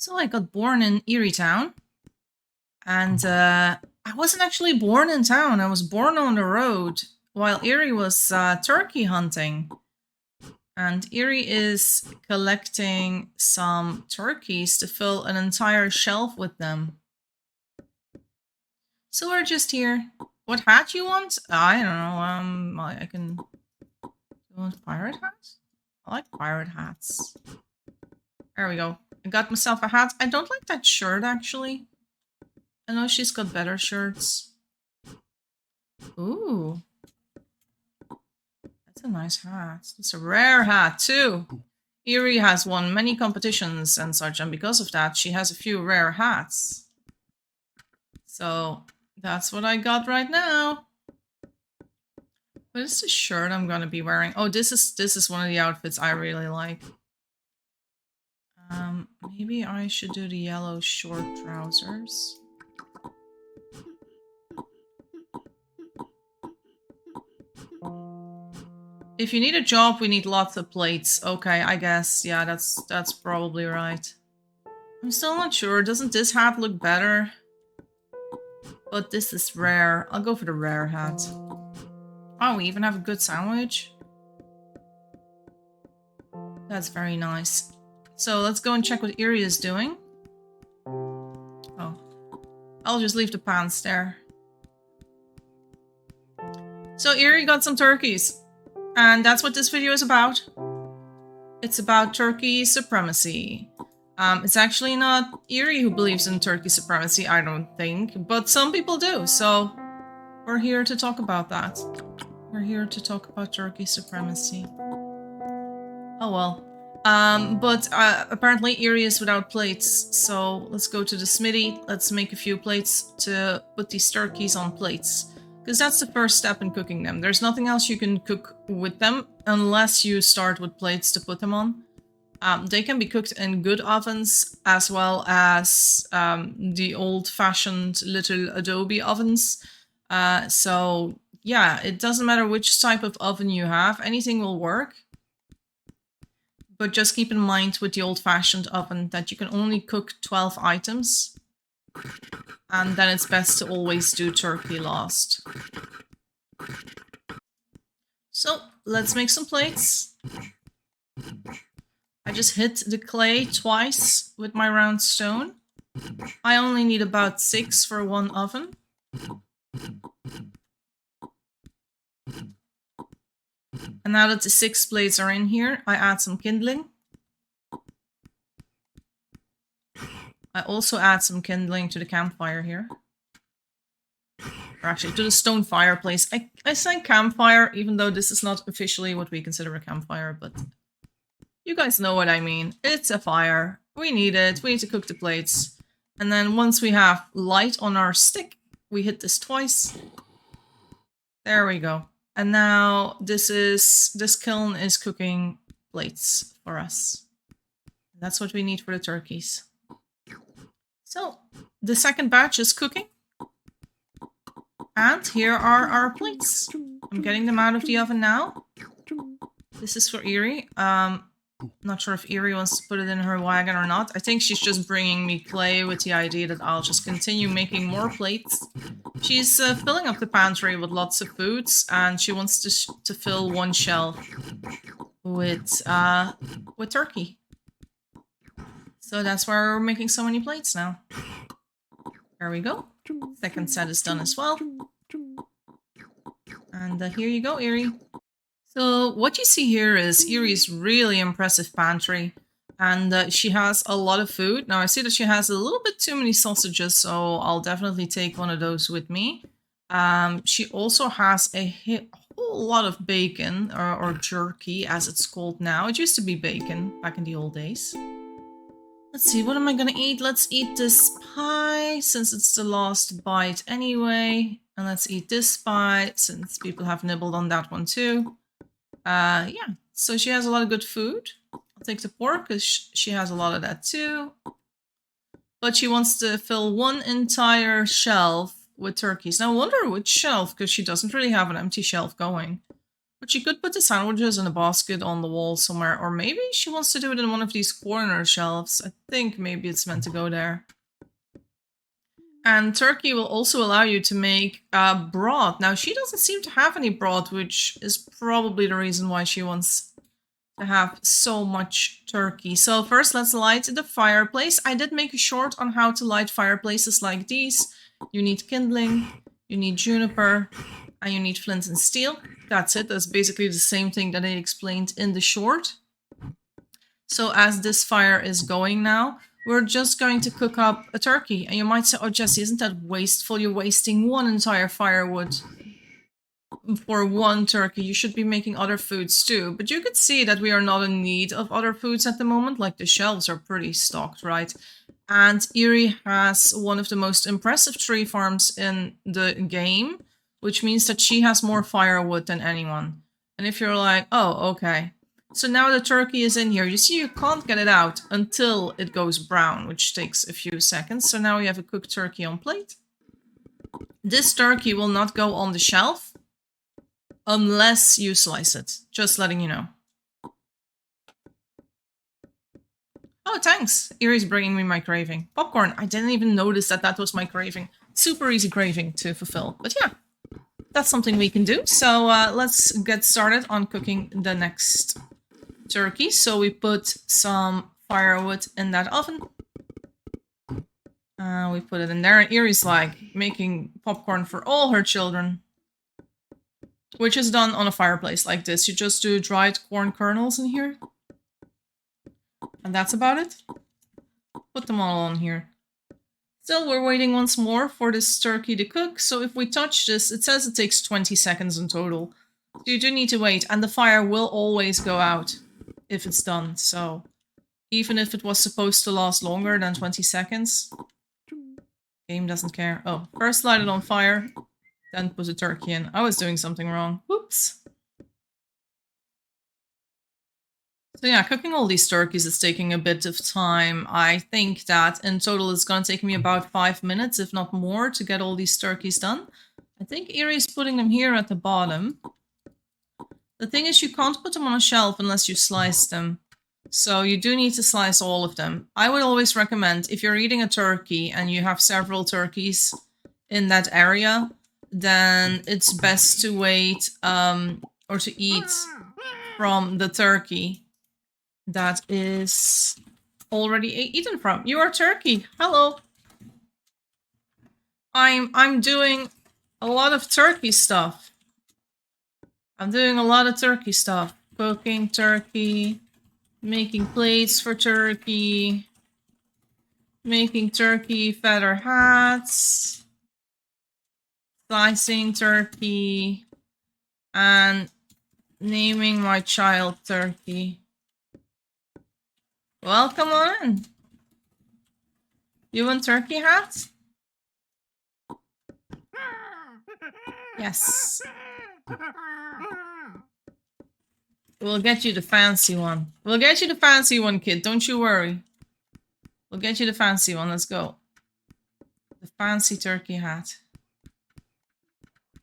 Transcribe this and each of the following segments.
So I got born in Erie Town, and I wasn't actually born in town. I was born on the road while Erie was turkey hunting. And Erie is collecting some turkeys to fill an entire shelf with them. So we're just here. What hat you want? I don't know. I can. You want pirate hats? I like pirate hats. There we go. I got myself a hat. I don't like that shirt actually. I know she's got better shirts. Ooh. That's a nice hat. It's a rare hat too. Erie has won many competitions and such, and because of that, she has a few rare hats. So that's what I got right now. What is the shirt I'm gonna be wearing? Oh, this is one of the outfits I really like. Maybe I should do the yellow short trousers. If you need a job, we need lots of plates. Okay, I guess. Yeah, that's probably right. I'm still not sure. Doesn't this hat look better? But this is rare. I'll go for the rare hat. Oh, we even have a good sandwich. That's very nice. So let's go and check what Erie is doing. Oh. I'll just leave the pants there. So Erie got some turkeys. And that's what this video is about. It's about turkey supremacy. It's actually not Erie who believes in turkey supremacy, I don't think. But some people do, so we're here to talk about that. We're here to talk about turkey supremacy. Oh well. But apparently Erie is without plates, so let's go to the smithy. Let's make a few plates to put these turkeys on plates. Because that's the first step in cooking them. There's nothing else you can cook with them unless you start with plates to put them on. They can be cooked in good ovens as well as the old-fashioned little adobe ovens. So yeah, it doesn't matter which type of oven you have, anything will work. But just keep in mind with the old-fashioned oven that you can only cook 12 items. And then it's best to always do turkey last. So let's make some plates. I just hit the clay twice with my round stone. I only need about 6 for one oven. And now that the 6 plates are in here, I add some kindling. I also add some kindling to the campfire here. Or actually, to the stone fireplace. I say campfire, even though this is not officially what we consider a campfire, but you guys know what I mean. It's a fire. We need it. We need to cook the plates. And then once we have light on our stick, we hit this twice. There we go. And now this kiln is cooking plates for us. That's what we need for the turkeys. So the second batch is cooking. And here are our plates. I'm getting them out of the oven now. This is for Erie. Not sure if Erie wants to put it in her wagon or not. I think she's just bringing me clay with the idea that I'll just continue making more plates. She's filling up the pantry with lots of foods, and she wants to fill one shelf with turkey. So that's why we're making so many plates now. There we go. Second set is done as well. And here you go, Erie. So what you see here is Erie's really impressive pantry. And she has a lot of food. Now I see that she has a little bit too many sausages, so I'll definitely take one of those with me. She also has a whole lot of bacon, or jerky as it's called now. It used to be bacon back in the old days. Let's see, what am I gonna eat? Let's eat this pie, since it's the last bite anyway. And let's eat this pie, since people have nibbled on that one too. Yeah, so she has a lot of good food. I'll take the pork, because she has a lot of that too. But she wants to fill one entire shelf with turkeys. Now I wonder which shelf, because she doesn't really have an empty shelf going. But she could put the sandwiches in a basket on the wall somewhere, or maybe she wants to do it in one of these corner shelves. I think maybe it's meant to go there. And turkey will also allow you to make broth. Now, she doesn't seem to have any broth, which is probably the reason why she wants to have so much turkey. So first, let's light the fireplace. I did make a short on how to light fireplaces like these. You need kindling, you need juniper, and you need flint and steel. That's it. That's basically the same thing that I explained in the short. So as this fire is going now, we're just going to cook up a turkey. And you might say, oh, Jesse, isn't that wasteful? You're wasting one entire firewood for one turkey. You should be making other foods too. But you could see that we are not in need of other foods at the moment. Like the shelves are pretty stocked, right? And Eerie has one of the most impressive tree farms in the game, which means that she has more firewood than anyone. And if you're like, oh, okay. So now the turkey is in here. You see, you can't get it out until it goes brown, which takes a few seconds. So now we have a cooked turkey on plate. This turkey will not go on the shelf unless you slice it. Just letting you know. Oh, thanks. Eerie's bringing me my craving. Popcorn. I didn't even notice that that was my craving. Super easy craving to fulfill. But yeah, that's something we can do. So let's get started on cooking the next turkey. So we put some firewood in that oven. We put it in there. And Eerie's like making popcorn for all her children. Which is done on a fireplace like this. You just do dried corn kernels in here. And that's about it. Put them all on here. Still, we're waiting once more for this turkey to cook. So if we touch this, it says it takes 20 seconds in total. So you do need to wait. And the fire will always go out if it's done. So even if it was supposed to last longer than 20 seconds, game doesn't care. Oh, first light it on fire, then put the turkey in. I was doing something wrong. Whoops. So yeah, cooking all these turkeys is taking a bit of time. I think that in total it's going to take me about 5 minutes, if not more, to get all these turkeys done. I think Eerie's putting them here at the bottom. The thing is, you can't put them on a shelf unless you slice them. So you do need to slice all of them. I would always recommend, if you're eating a turkey and you have several turkeys in that area, then it's best to wait or to eat from the turkey that is already eaten from. You are turkey. Hello. I'm doing a lot of turkey stuff. I'm doing a lot of turkey stuff. Cooking turkey, making plates for turkey, making turkey feather hats, slicing turkey, and naming my child Turkey. Well, come on in. You want turkey hats? Yes. We'll get you the fancy one. We'll get you the fancy one, kid. Don't you worry. We'll get you the fancy one. Let's go. The fancy turkey hat.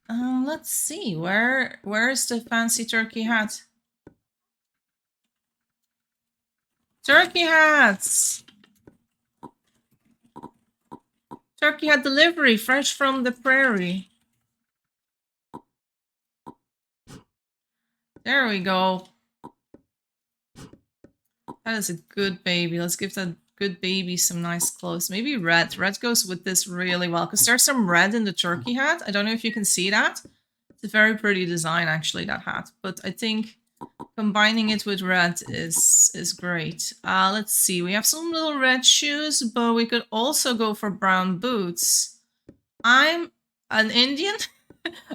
Let's see. Where is the fancy turkey hat? Turkey hats! Turkey hat delivery, fresh from the prairie. There we go. That is a good baby. Let's give that good baby some nice clothes. Maybe red. Red goes with this really well, because there's some red in the turkey hat. I don't know if you can see that. It's a very pretty design, actually, that hat. But I think combining it with red is great. Let's see. We have some little red shoes, but we could also go for brown boots. I'm an Indian?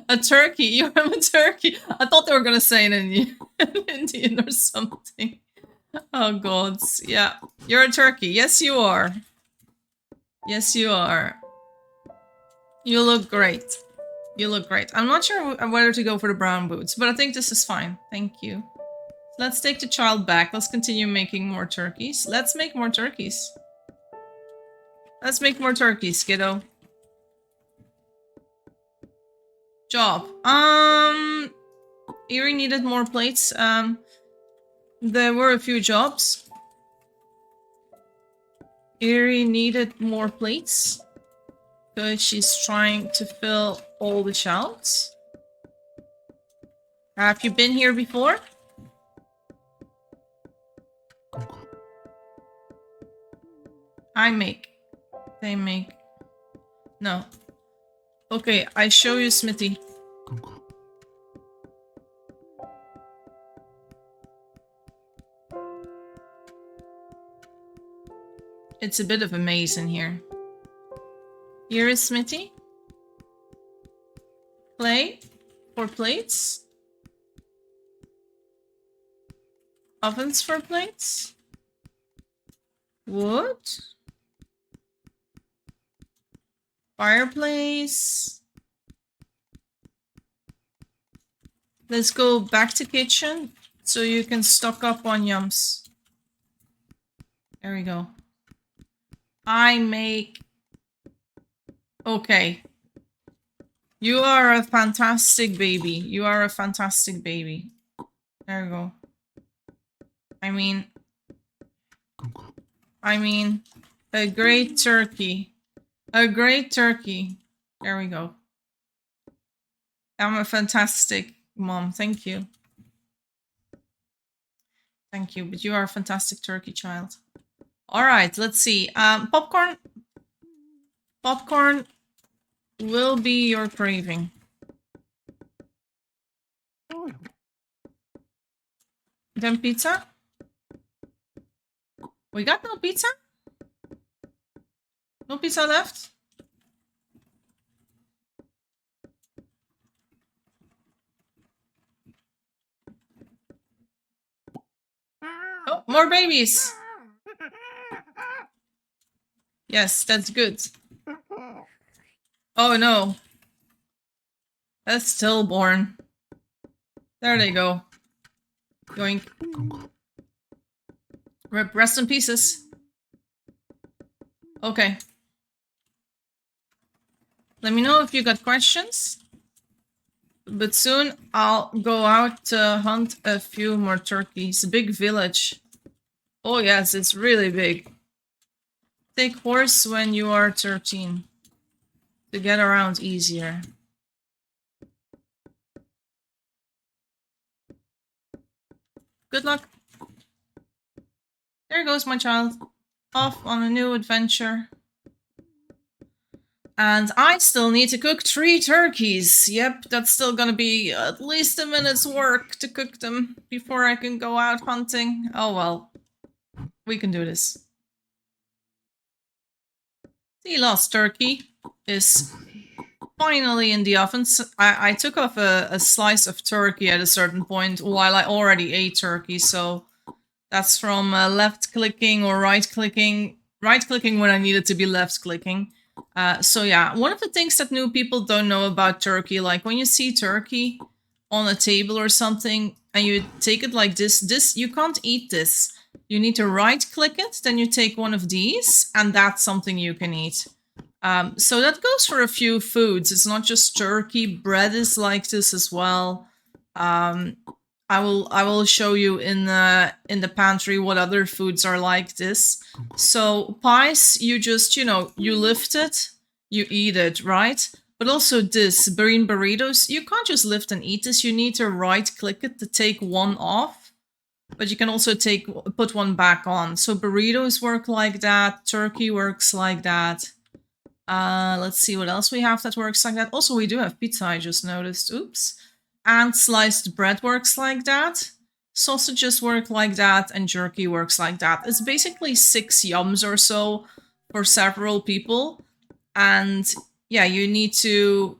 A turkey. You're a turkey. I thought they were going to say an Indian. An Indian or something. Oh, gods. Yeah. You're a turkey. Yes, you are. Yes, you are. You look great. You look great. I'm not sure whether to go for the brown boots, but I think this is fine. Thank you. Let's take the child back. Let's continue making more turkeys. Let's make more turkeys. Let's make more turkeys, kiddo. Erie needed more plates. There were a few jobs. Erie needed more plates. Because she's trying to fill all the shelves. Have you been here before? I make. They make. No. Okay, I show you Smithy. It's a bit of a maze in here. Here is Smithy. Play for plates. Ovens for plates. Wood. Fireplace. Let's go back to kitchen so you can stock up on yums. There we go. I make... Okay. You are a fantastic baby. You are a fantastic baby. There we go. I mean, a great turkey. A great turkey. There we go. I'm a fantastic mom. Thank you. Thank you. But you are a fantastic turkey child. All right, let's see. Popcorn. Popcorn will be your craving. Then pizza. We got no pizza? No pizza left? Oh, more babies! Yes, that's good. Oh no. That's stillborn. There they go. Yoink. Rest in pieces. Okay. Let me know if you got questions. But soon I'll go out to hunt a few more turkeys. Big village. Oh yes, it's really big. Take horse when you are 13. To get around easier. Good luck. There goes my child. Off on a new adventure. And I still need to cook 3 turkeys. Yep, that's still gonna be at least a minute's work to cook them before I can go out hunting. Oh well. We can do this. The last turkey is finally in the oven. I took off a slice of turkey at a certain point while I already ate turkey, so that's from left clicking or right clicking. Right clicking when I needed to be left clicking. So yeah, one of the things that new people don't know about turkey, like when you see turkey on a table or something and you take it like this, you can't eat this. You need to right click it, then you take one of these, and that's something you can eat. So that goes for a few foods. It's not just turkey. Bread is like this as well. I will show you in the pantry what other foods are like this. So pies, you just, you lift it, you eat it, right? But also this, bean burritos, you can't just lift and eat this. You need to right click it to take one off. But you can also put one back on. So burritos work like that. Turkey works like that. Let's see what else we have that works like that. Also, we do have pizza, I just noticed. Oops. And sliced bread works like that. Sausages work like that. And jerky works like that. It's basically 6 yums or so for several people. And yeah, you need to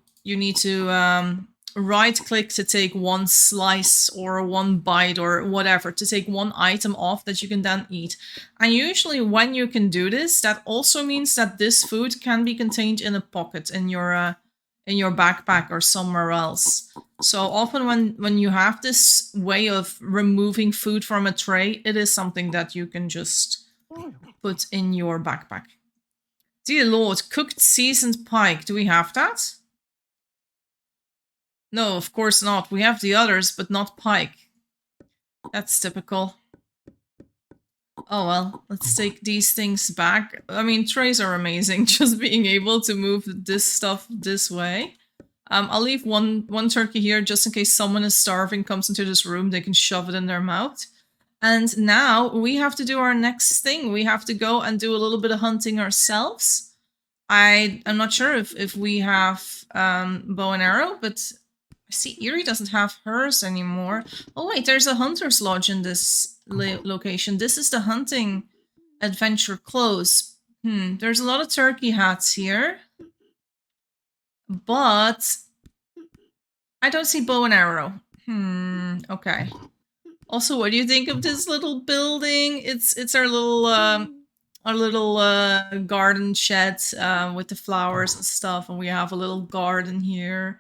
right click to take one slice or one bite or whatever, to take one item off that you can then eat. And usually when you can do this, that also means that this food can be contained in a pocket in your backpack or somewhere else. So often when you have this way of removing food from a tray, it is something that you can just put in your backpack. Dear Lord, cooked seasoned pike. Do we have that? No, of course not. We have the others, but not pike. That's typical. Oh well, let's take these things back. I mean, trays are amazing, just being able to move this stuff this way. I'll leave one turkey here just in case someone is starving, comes into this room, they can shove it in their mouth. And now we have to do our next thing. We have to go and do a little bit of hunting ourselves. I'm not sure if we have bow and arrow, but I see Eerie doesn't have hers anymore. Oh wait, there's a hunter's lodge in this location. This is the hunting adventure close. There's a lot of turkey hats here. But I don't see bow and arrow. Okay. Also, what do you think of this little building? It's our little garden shed with the flowers and stuff, and we have a little garden here.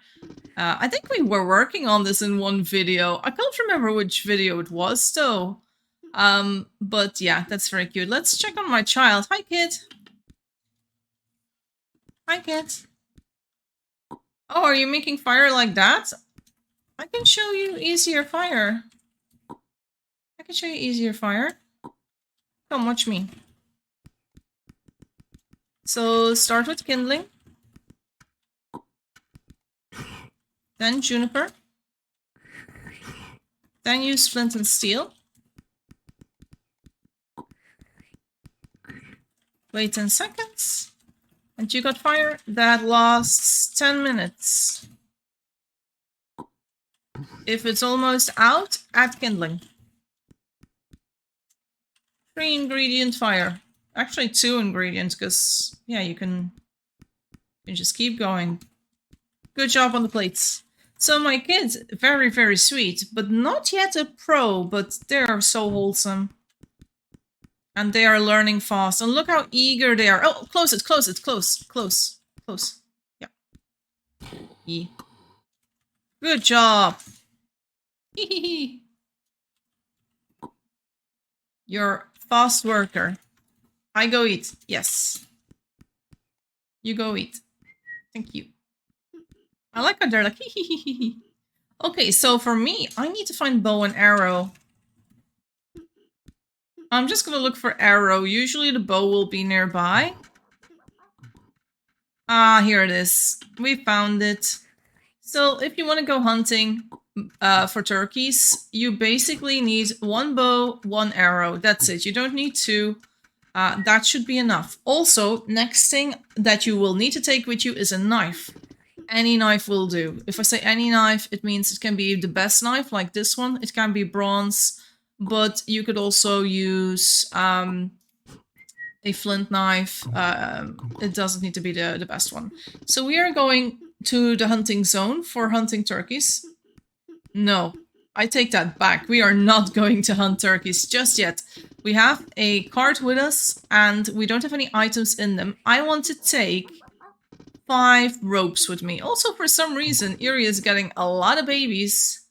I think we were working on this in one video. I can't remember which video it was though. But yeah, that's very cute. Let's check on my child. Hi, kid. Hi, kid. Oh, are you making fire like that? I can show you easier fire. I can show you easier fire. Come, watch me. So, start with kindling. Then juniper. Then use flint and steel. Wait 10 seconds. And you got fire. That lasts 10 minutes. If it's almost out, add kindling. 3 ingredient fire. Actually 2 ingredients, because yeah, you can just keep going. Good job on the plates. So my kids, very, very sweet, but not yet a pro, but they are so wholesome. And they are learning fast. And look how eager they are. Oh, close it, close it, close, close, close. Yeah. E. Good job. You're a fast worker. I go eat. Yes. You go eat. Thank you. I like how they're like, Okay, so for me, I need to find bow and arrow. I'm just gonna look for arrow. Usually the bow will be nearby. Ah, here it is. We found it. So if you want to go hunting for turkeys, you basically need 1 bow, 1 arrow. That's it. You don't need 2. That should be enough. Also, next thing that you will need to take with you is a knife. Any knife will do. If I say any knife, it means it can be the best knife, like this one. It can be bronze, but you could also use a flint knife. It doesn't need to be the best one. So we are going to the hunting zone for hunting turkeys. No, I take that back. We are not going to hunt turkeys just yet. We have a cart with us and we don't have any items in them. I want to take 5 ropes with me. Also, for some reason, Eerie is getting a lot of babies,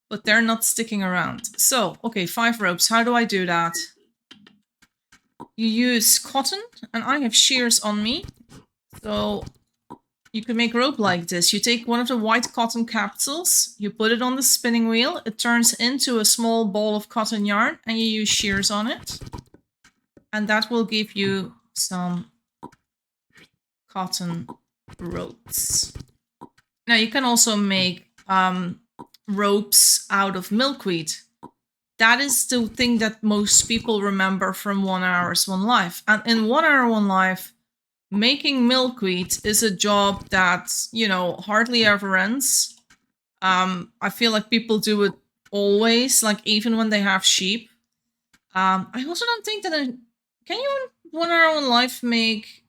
but they're not sticking around. So, okay, 5 ropes. How do I do that? You use cotton, and I have shears on me. So, you can make rope like this. You take one of the white cotton capsules, you put it on the spinning wheel, it turns into a small ball of cotton yarn, and you use shears on it. And that will give you some cotton ropes. Now you can also make ropes out of milkweed. That is the thing that most people remember from 1 Hour's One Life. And in 1 Hour One Life, making milkweed is a job that, you know, hardly ever ends. I feel like people do it always, like even when they have sheep. I also don't think that can you in 1 Hour One Life make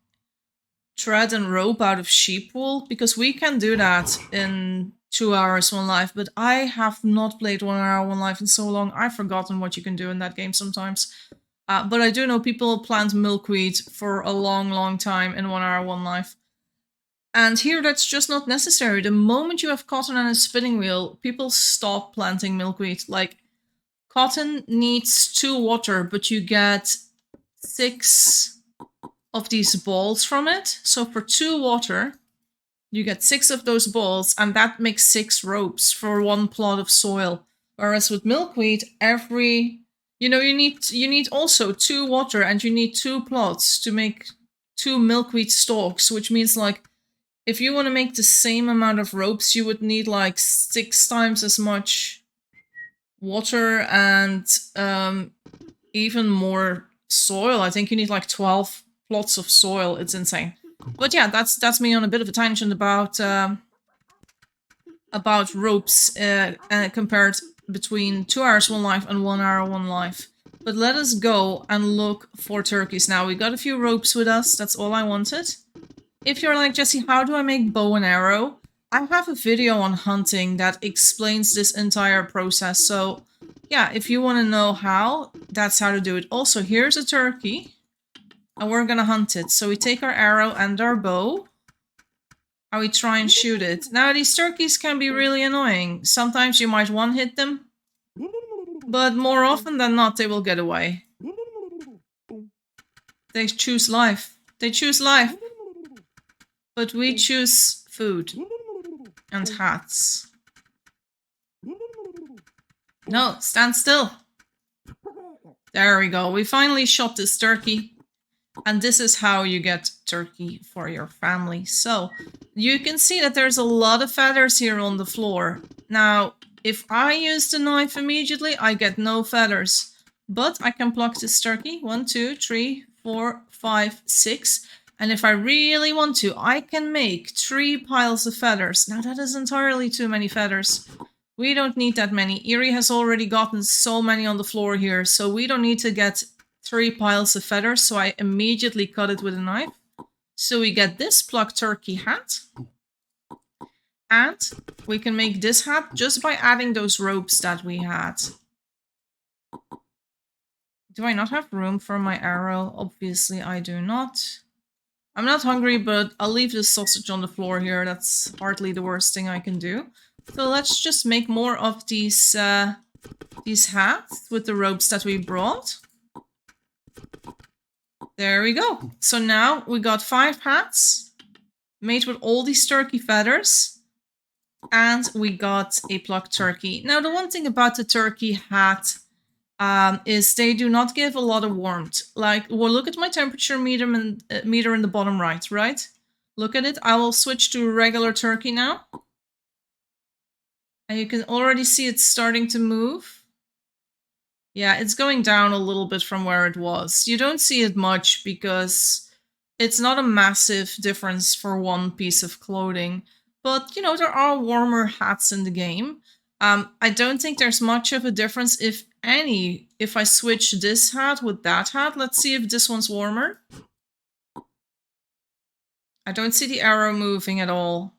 thread and rope out of sheep wool? Because we can do that in 2 Hours One Life, but I have not played 1 Hour One Life in so long. I've forgotten what you can do in that game sometimes. But I do know people plant milkweed for a long, long time in 1 Hour One Life. And here that's just not necessary. The moment you have cotton and a spinning wheel, people stop planting milkweed. Like, cotton needs 2 water, but you get 6 of these balls from it. So for 2 water, You get 6 of those balls, and that makes 6 ropes for 1 plot of soil. Whereas with milkweed, you need also 2 water, and you need 2 plots to make 2 milkweed stalks, which means like if you want to make the same amount of ropes, you would need like 6 times as much water and even more soil. I think you need like 12 plots of soil. It's insane. But yeah, that's me on a bit of a tangent about ropes compared between 2 hours 1 life and 1 hour 1 life. But let us go and look for turkeys now. We got a few ropes with us. That's all I wanted. If you're like, Jesse, how do I make bow and arrow? I have a video on hunting that explains this entire process. So yeah, if you want to know how, that's how to do it. Also, here's a turkey. And we're gonna hunt it. So we take our arrow and our bow. And we try and shoot it. Now, these turkeys can be really annoying. Sometimes you might one-hit them. But more often than not, they will get away. They choose life. They choose life. But we choose food. And hats. No, stand still. There we go. We finally shot this turkey. And this is how you get turkey for your family. So, you can see that there's a lot of feathers here on the floor. Now, if I use the knife immediately, I get no feathers. But I can pluck this turkey. 1, 2, 3, 4, 5, 6. And if I really want to, I can make 3 piles of feathers. Now, that is entirely too many feathers. We don't need that many. Eerie has already gotten so many on the floor here. So, we don't need to get 3 piles of feathers, so I immediately cut it with a knife. So we get this plucked turkey hat. And we can make this hat just by adding those ropes that we had. Do I not have room for my arrow? Obviously I do not. I'm not hungry, but I'll leave this sausage on the floor here. That's hardly the worst thing I can do. So let's just make more of these hats with the ropes that we brought. There we go. So now we got 5 hats made with all these turkey feathers. And we got a plucked turkey. Now, the one thing about the turkey hat is they do not give a lot of warmth. Like, well, look at my temperature meter in the bottom right? Look at it. I will switch to regular turkey now. And you can already see it's starting to move. Yeah, it's going down a little bit from where it was. You don't see it much because it's not a massive difference for one piece of clothing. But, you know, there are warmer hats in the game. I don't think there's much of a difference, if any, if I switch this hat with that hat. Let's see if this one's warmer. I don't see the arrow moving at all.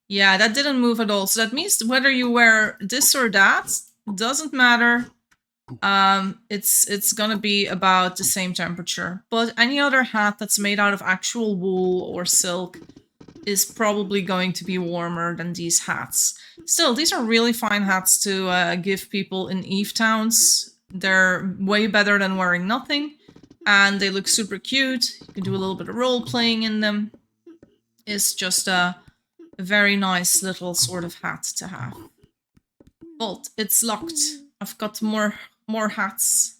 Yeah, that didn't move at all. So that means whether you wear this or that, doesn't matter. It's gonna be about the same temperature. But any other hat that's made out of actual wool or silk is probably going to be warmer than these hats. Still, these are really fine hats to give people in Eve towns. They're way better than wearing nothing. And they look super cute. You can do a little bit of role playing in them. It's just a very nice little sort of hat to have. Vault, it's locked. I've got more hats.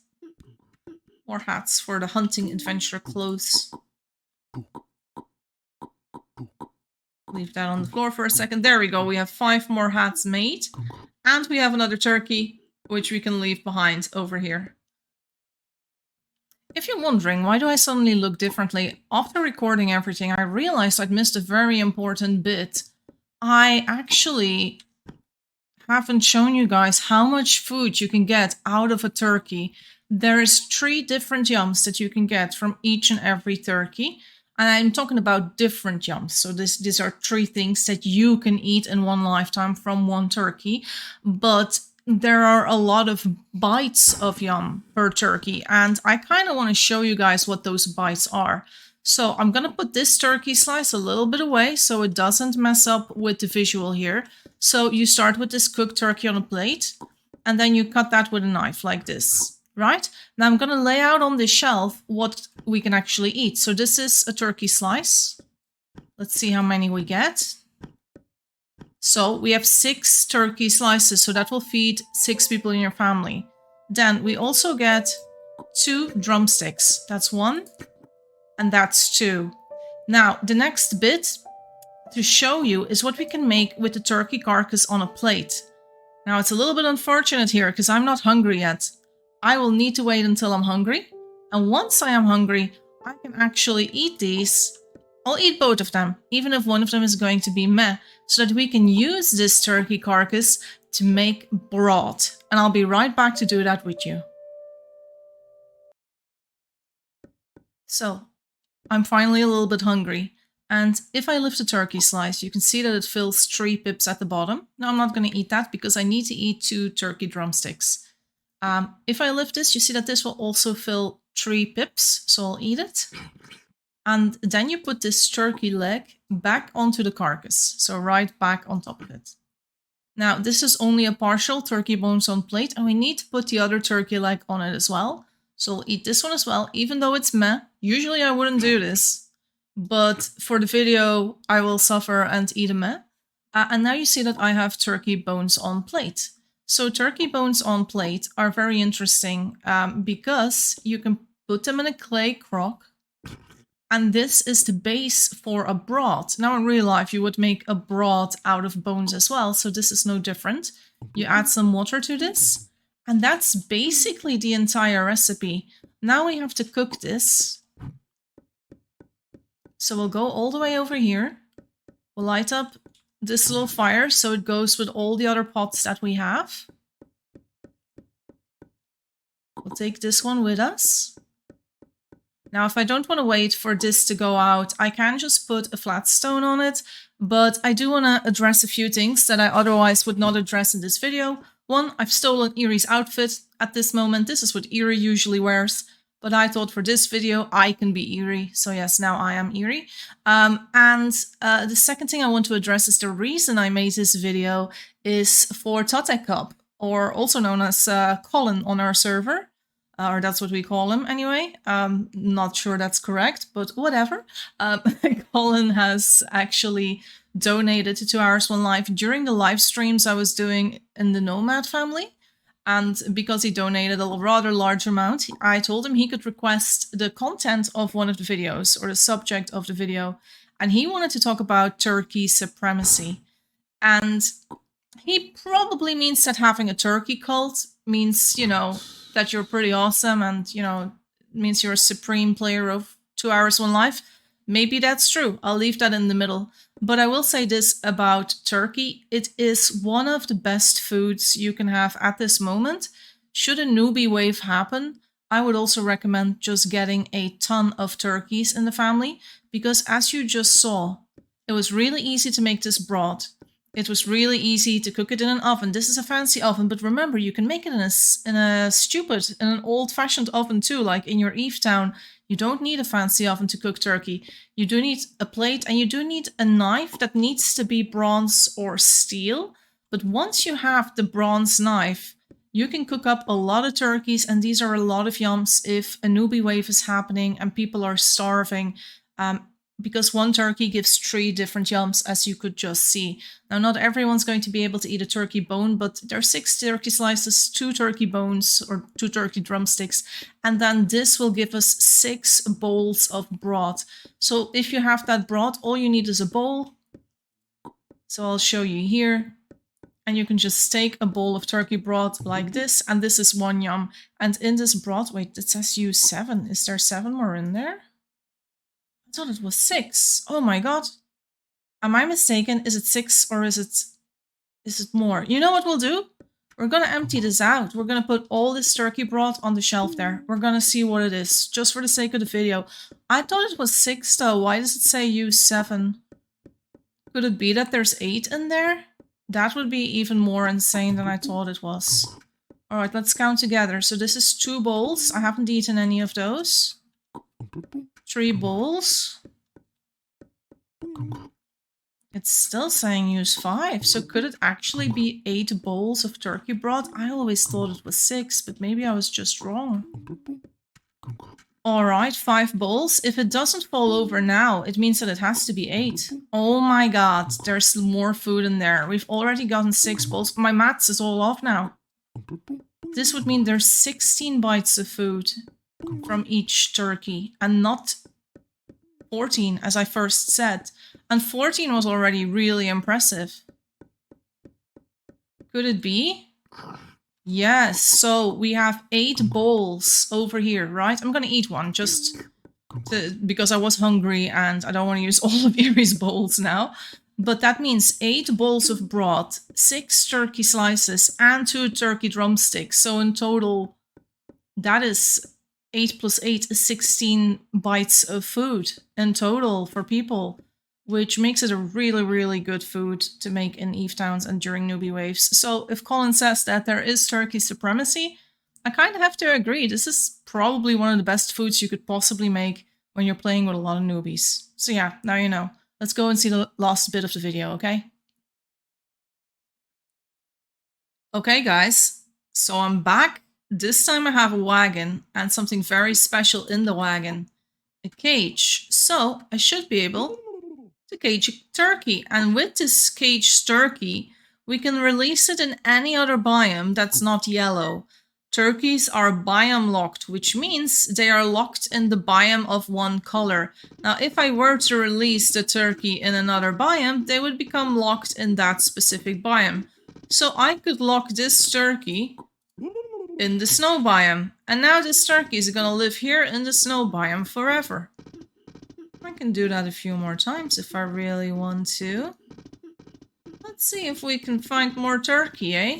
More hats for the hunting adventure clothes. Leave that on the floor for a second. There we go. We have 5 more hats made. And we have another turkey, which we can leave behind over here. If you're wondering, why do I suddenly look differently? After recording everything, I realized I'd missed a very important bit. I actually haven't shown you guys how much food you can get out of a turkey. There's 3 different yums that you can get from each and every turkey. And I'm talking about different yums. So these are 3 things that you can eat in one lifetime from one turkey. But there are a lot of bites of yum per turkey. And I kind of want to show you guys what those bites are. So I'm going to put this turkey slice a little bit away so it doesn't mess up with the visual here. So you start with this cooked turkey on a plate. And then you cut that with a knife like this. Right? Now I'm going to lay out on this shelf what we can actually eat. So this is a turkey slice. Let's see how many we get. So we have 6 turkey slices, so that will feed 6 people in your family. Then we also get 2 drumsticks. That's 1, and that's 2. Now, the next bit to show you is what we can make with the turkey carcass on a plate. Now, it's a little bit unfortunate here because I'm not hungry yet. I will need to wait until I'm hungry. And once I am hungry, I can actually eat these. I'll eat both of them, even if one of them is going to be meh, so that we can use this turkey carcass to make broth. And I'll be right back to do that with you. So, I'm finally a little bit hungry. And if I lift a turkey slice, you can see that it fills 3 pips at the bottom. Now, I'm not going to eat that because I need to eat 2 turkey drumsticks. If I lift this, you see that this will also fill 3 pips, so I'll eat it. And then you put this turkey leg back onto the carcass, so right back on top of it. Now, this is only a partial turkey bones on plate, and we need to put the other turkey leg on it as well. So I'll eat this one as well, even though it's meh. Usually I wouldn't do this. But for the video, I will suffer and eat a meh. And now you see that I have turkey bones on plate. So turkey bones on plate are very interesting because you can put them in a clay crock. And this is the base for a broth. Now in real life, you would make a broth out of bones as well. So this is no different. You add some water to this. And that's basically the entire recipe. Now we have to cook this. So we'll go all the way over here. We'll light up this little fire so it goes with all the other pots that we have. We'll take this one with us. Now, if I don't want to wait for this to go out, I can just put a flat stone on it. But I do want to address a few things that I otherwise would not address in this video. One, I've stolen Erie's outfit at this moment. This is what Erie usually wears. But I thought for this video, I can be Erie. So yes, now I am Erie. The second thing I want to address is the reason I made this video is for Tate Cup, or also known as Colin on our server. Or that's what we call him anyway. Not sure that's correct, but whatever. Colin has actually donated to 2 Hours One Life during the live streams I was doing in the Nomad family. And because he donated a rather large amount, I told him he could request the content of one of the videos or the subject of the video. And he wanted to talk about turkey supremacy. And he probably means that having a turkey cult means, you know, that you're pretty awesome and, you know, means you're a supreme player of 2 Hours One Life. Maybe that's true. I'll leave that in the middle. But I will say this about turkey. It is one of the best foods you can have at this moment. Should a newbie wave happen, I would also recommend just getting a ton of turkeys in the family. Because as you just saw, it was really easy to make this broth. It was really easy to cook it in an oven. This is a fancy oven, but remember, you can make it in an old-fashioned oven too, like in your Eve town. You don't need a fancy oven to cook turkey. You do need a plate and you do need a knife that needs to be bronze or steel. But once you have the bronze knife, you can cook up a lot of turkeys, and these are a lot of yums if a newbie wave is happening and people are starving. Because one turkey gives 3 different yums, as you could just see. Now, not everyone's going to be able to eat a turkey bone, but there are 6 turkey slices, 2 turkey bones, or 2 turkey drumsticks. And then this will give us 6 bowls of broth. So if you have that broth, all you need is a bowl. So I'll show you here. And you can just take a bowl of turkey broth like this. And this is 1 yum. And in this broth, wait, it says use 7. Is there 7 more in there? I thought it was 6. Oh my god. Am I mistaken? Is it 6 or is it more? You know what we'll do? We're gonna empty this out. We're gonna put all this turkey broth on the shelf there. We're gonna see what it is, just for the sake of the video. I thought it was 6 though. Why does it say use 7? Could it be that there's 8 in there? That would be even more insane than I thought it was. Alright, let's count together. So this is 2 bowls. I haven't eaten any of those. 3 bowls. It's still saying use 5. So could it actually be 8 bowls of turkey broth? I always thought it was 6, but maybe I was just wrong. Alright, 5 bowls. If it doesn't fall over now, it means that it has to be 8. Oh my god, there's more food in there. We've already gotten 6 bowls. My maths is all off now. This would mean there's 16 bites of food from each turkey, and not 14, as I first said. And 14 was already really impressive. Could it be? Yes, so we have 8 bowls over here, right? I'm gonna eat one just because I was hungry and I don't want to use all of Erie's bowls now. But that means 8 bowls of broth, 6 turkey slices, and 2 turkey drumsticks. So in total, that is 8 plus 8 is 16 bites of food in total for people, which makes it a really, really good food to make in Eve Towns and during newbie waves. So if Colin says that there is turkey supremacy, I kind of have to agree. This is probably one of the best foods you could possibly make when you're playing with a lot of newbies. So yeah, now you know. Let's go and see the last bit of the video, okay? Okay, guys. So I'm back. This time I have a wagon and something very special in the wagon. A cage. So I should be able to cage a turkey. And with this caged turkey, we can release it in any other biome that's not yellow. Turkeys are biome locked, which means they are locked in the biome of one color. Now, if I were to release the turkey in another biome, they would become locked in that specific biome. So I could lock this turkey in the snow biome. And now this turkey is gonna live here in the snow biome forever. I can do that a few more times if I really want to. Let's see if we can find more turkey, eh?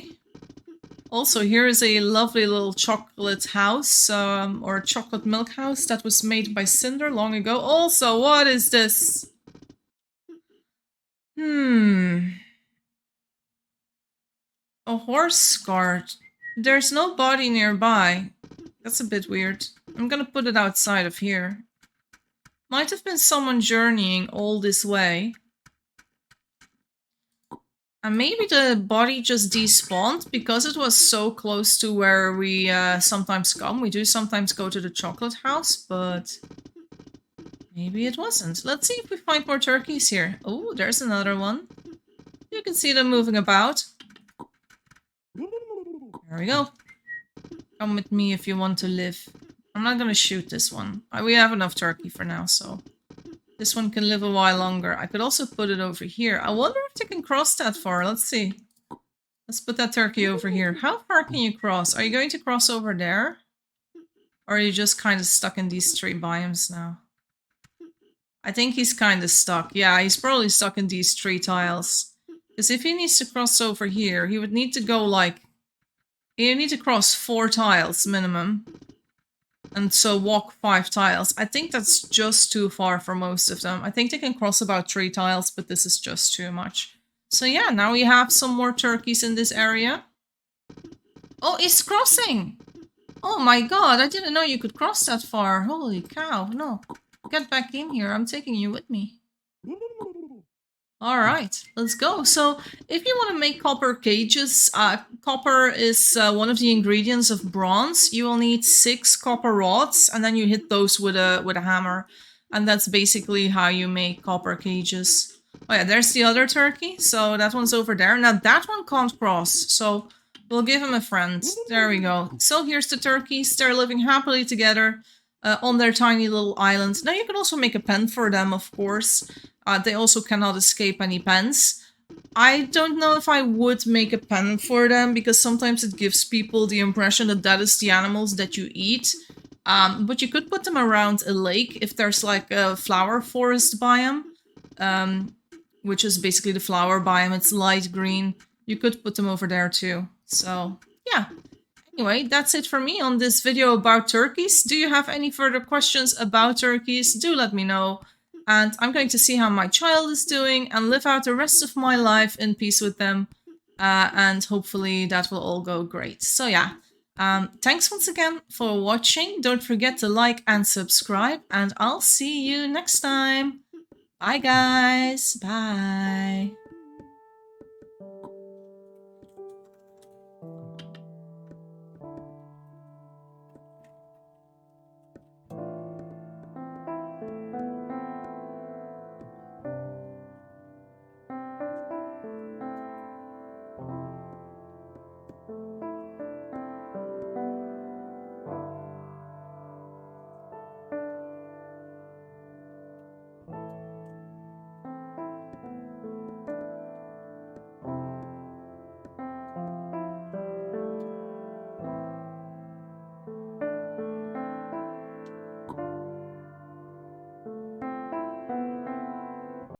Also, here is a lovely little chocolate house, or chocolate milk house that was made by Cinder long ago. Also, what is this? A horse cart. There's no body nearby. That's a bit weird. I'm gonna put it outside of here. Might have been someone journeying all this way. And maybe the body just despawned because it was so close to where we sometimes come. We do sometimes go to the chocolate house, but maybe it wasn't. Let's see if we find more turkeys here. Oh, there's another one. You can see them moving about. There we go. Come with me if you want to live. I'm not gonna shoot this one. We have enough turkey for now, so this one can live a while longer. I could also put it over here. I wonder if they can cross that far. Let's see. Let's put that turkey over here. How far can you cross? Are you going to cross over there? Or are you just kind of stuck in these 3 biomes now? I think he's kind of stuck. Yeah, he's probably stuck in these 3 tiles. Because if he needs to cross over here, he would need to go like... You need to cross 4 tiles minimum. And so walk 5 tiles. I think that's just too far for most of them. I think they can cross about 3 tiles, but this is just too much. So yeah, now we have some more turkeys in this area. Oh, it's crossing! Oh my god, I didn't know you could cross that far. Holy cow, no. Get back in here, I'm taking you with me. Alright, let's go. So, if you want to make copper cages, copper is one of the ingredients of bronze. You will need 6 copper rods, and then you hit those with a hammer. And that's basically how you make copper cages. Oh yeah, there's the other turkey. So that one's over there. Now that one can't cross, so we'll give him a friend. There we go. So here's the turkeys. They're living happily together on their tiny little island. Now you can also make a pen for them, of course. They also cannot escape any pens. I don't know if I would make a pen for them, because sometimes it gives people the impression that that is the animals that you eat. But you could put them around a lake if there's like a flower forest biome, which is basically the flower biome. It's light green. You could put them over there too. So, yeah. Anyway, that's it for me on this video about turkeys. Do you have any further questions about turkeys? Do let me know. And I'm going to see how my child is doing and live out the rest of my life in peace with them. And hopefully that will all go great. So yeah, thanks once again for watching. Don't forget to like and subscribe. And I'll see you next time. Bye guys. Bye.